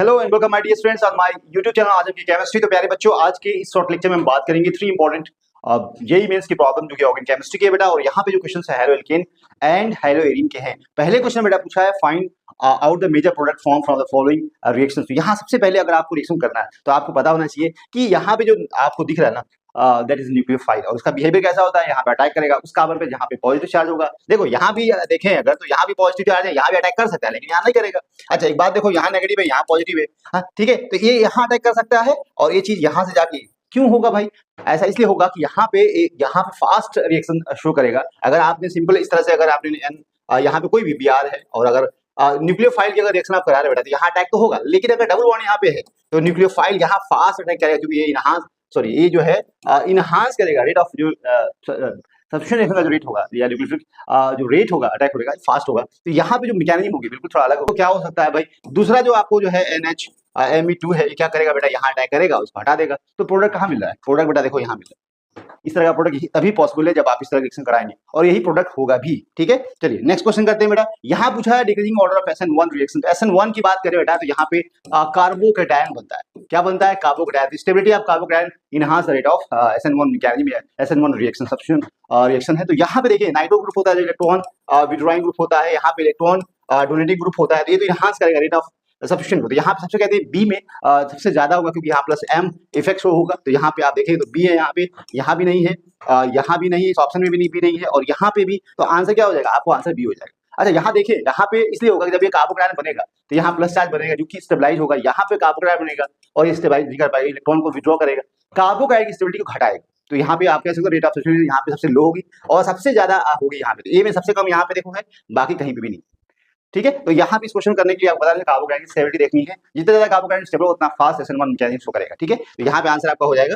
Hello and welcome my dear students on my YouTube channel आज की chemistry. तो प्यारे बच्चों, आज के इस शॉर्ट लेक्चर में हम बात करेंगे थ्री इंपॉर्टेंट जेईई मेंस की प्रॉब्लम जो कि ऑर्गेनिक केमिस्ट्री के बेटा। और यहाँ पे जो क्वेश्चंस है halo alkane and halo arene के हैं। पहले क्वेश्चन बेटा पूछा है find out the major product form from the following reactions. तो यहाँ सबसे पहले अगर आपको रिएक्शन करना है तो आपको पता होना चाहिए कि यहाँ पे जो आपको दिख रहा है ना दैट इज न्यूक्लियोफाइल, और उसका बिहेवियर कैसा होता है। यहाँ पे अटैक करेगा उस कार्बन पे जहाँ पे पॉजिटिव चार्ज होगा। देखो यहाँ भी देखें अगर तो यहाँ भी पॉजिटिव चार्ज है, यहाँ भी अटैक कर सकता है लेकिन यहाँ नहीं करेगा। अच्छा एक बात देखो, यहाँ नेगेटिव है यहाँ पॉजिटिव है, हाँ ठीक है, तो ये यहाँ अटैक कर सकता है और ये चीज यहाँ से जाके क्यों होगा भाई? ऐसा इसलिए होगा कि यहाँ पे फास्ट रिएक्शन शो करेगा। अगर आपने सिंपल इस तरह से अगर आपने यहाँ पे कोई भी बीआर है और अगर न्यूक्लियोफाइल की अगर रिएक्शन आप करा रहे बेटा तो यहाँ अटैक तो होगा, लेकिन अगर डबल बॉन्ड यहाँ पे है तो न्यूक्लियोफाइल यहाँ फास्ट अटैक करेगा क्योंकि ये जो है इनहांस करेगा रेट ऑफ जो सब्स्टिट्यूशन रिएक्शन का जो रेट होगा या न्यूक्लियोफिलिक जो रेट होगा अटैक होगा फास्ट होगा। तो यहाँ पे जो मैकेनिज्म होगी बिल्कुल थोड़ा अलग होगा। तो क्या हो सकता है भाई, दूसरा जो आपको जो है NH-Me2 है, ये क्या करेगा बेटा, यहाँ अटैक करेगा उसको हटा देगा। तो प्रोडक्ट कहाँ मिल रहा है? प्रोडक्ट बेटा देखो यहाँ मिल रहा है। इस तरह का प्रोडक्ट तभी पॉसिबल है जब आप इस तरह रिएक्शन कराएंगे और यही प्रोडक्ट होगा भी। ठीक है, चलिए नेक्स्ट क्वेश्चन करते हैं बेटा। यहाँ पूछा है decreasing order of SN1 reaction. तो SN1 की बात करें बेटा तो यहाँ पे कार्बोकैटायन बनता है। क्या बनता है? Carbocation. Stability of carbocation enhance the rate of SN1 mechanism है, SN1 रिएक्शन सब्स्टिट्यूशन रिएक्शन है। तो यहाँ पे देखिए नाइट्रो ग्रुप होता है जो इलेक्ट्रॉन विड्रॉइंग ग्रुप होता है, यहाँ पे इलेक्ट्रॉन डोनेटिंग ग्रुप होता है, तो ये तो इनहांस करेगा रेट ऑफ सब्स्टिट्यूशन। तो यहाँ पे सबसे कहते हैं बी में सबसे ज्यादा होगा क्योंकि यहाँ प्लस M इफेक्ट होगा। तो यहाँ पे आप देखेंगे तो बी है, यहाँ भी नहीं है, यहाँ भी नहीं है, इस ऑप्शन में भी नहीं है और यहाँ पे भी। तो आंसर क्या हो जाएगा? आपको आंसर बी हो जाएगा। अच्छा यहाँ देखिए, यहाँ पे इसलिए होगा कि जब ये कार्बोकैटायन बनेगा तो यहाँ प्लस चार्ज बनेगा जो कि स्टेबलाइज होगा, यहाँ पे कार्बोकैटायन बनेगा और ये स्टेबलाइज नहीं कर पाएगा, इलेक्ट्रॉन को विड्रॉ करेगा, कार्बोकैटायन की स्टेबिलिटी को घटाएगा। तो यहाँ पे आप कह सकते हो रेट ऑफ सब्स्टिट्यूशन यहाँ पे सबसे लो होगी और सबसे ज्यादा होगी यहाँ पे। तो ए में सबसे कम यहाँ पे देखो है, बाकी कहीं पे भी नहीं। ठीक है, तो यहाँ पे इस क्वेश्चन करने के लिए आप बता दें कार्बोकैटायन की स्टेबिलिटी देखनी है, जितना ज्यादा कार्बोकैटायन स्टेबल उतना फास्ट SN1 मैकेनिज्म शो करेगा। ठीक है, तो यहाँ पे आंसर आपका हो जाएगा।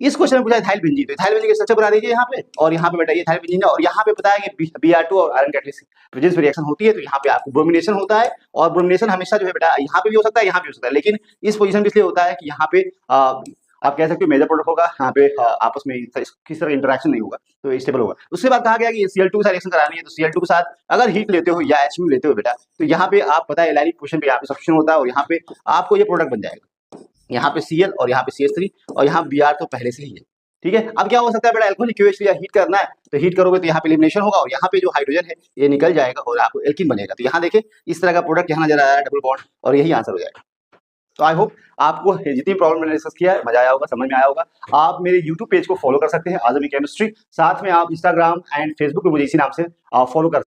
इस क्वेश्चन में पूछा है इथाइल बेंजीन। तो इथाइल बेंजीन की स्ट्रक्चर बना दीजिए यहाँ पे, और यहाँ पे बेटा ये इथाइल बेंजीन है और यहाँ पे बताया कि Br2 और आयरन कैटलिस्ट प्रेजेंस में रिएक्शन होती है। तो यहाँ पे आपको ब्रोमिनेशन होता है और ब्रोमिनेशन हमेशा जो है बेटा यहाँ पे भी हो सकता है, यहाँ भी हो सकता है, लेकिन इस पोजीशन में इसलिए होता है कि यहाँ पे आप कह सकते हो मेजर प्रोडक्ट होगा, यहाँ पे आपस में किसी तरह इंटरेक्शन नहीं होगा तो स्टेबल होगा। उसके बाद कहा गया कि Cl2 के साथ रिएक्शन करानी है, तो Cl2 के साथ अगर हीट लेते हो या HMU लेते हो बेटा तो यहाँ पे आप पता है एलाइनिक पोजीशन पे यहाँ पे सब्स्टिट्यूशन होता है और यहाँ पे आपको ये प्रोडक्ट बन जाएगा। यहाँ पे Cl और यहाँ पे CH3 और यहाँ Br तो पहले से ही है। ठीक है, अब क्या हो सकता है बेटा, अल्कोहलिक QH लिया हीट करना है तो हीट करोगे तो यहाँ पे एलिमिनेशन होगा और यहाँ पे जो हाइड्रोजन है ये निकल जाएगा और आपको एल्कीन बनेगा। तो यहाँ देखें इस तरह का प्रोडक्ट यहाँ नजर आ रहा है, डबल बॉन्ड, और यही आंसर हो जाएगा। तो आई होप आपको जितनी प्रॉब्लम मैंने डिस्कस किया है मजा आया होगा, समझ में आया होगा। आप मेरे यूट्यूब पेज को फॉलो कर सकते हैं आज़मी केमिस्ट्री, साथ में आप इंस्टाग्राम एंड फेसबुक पे मुझे इसी नाम से फॉलो कर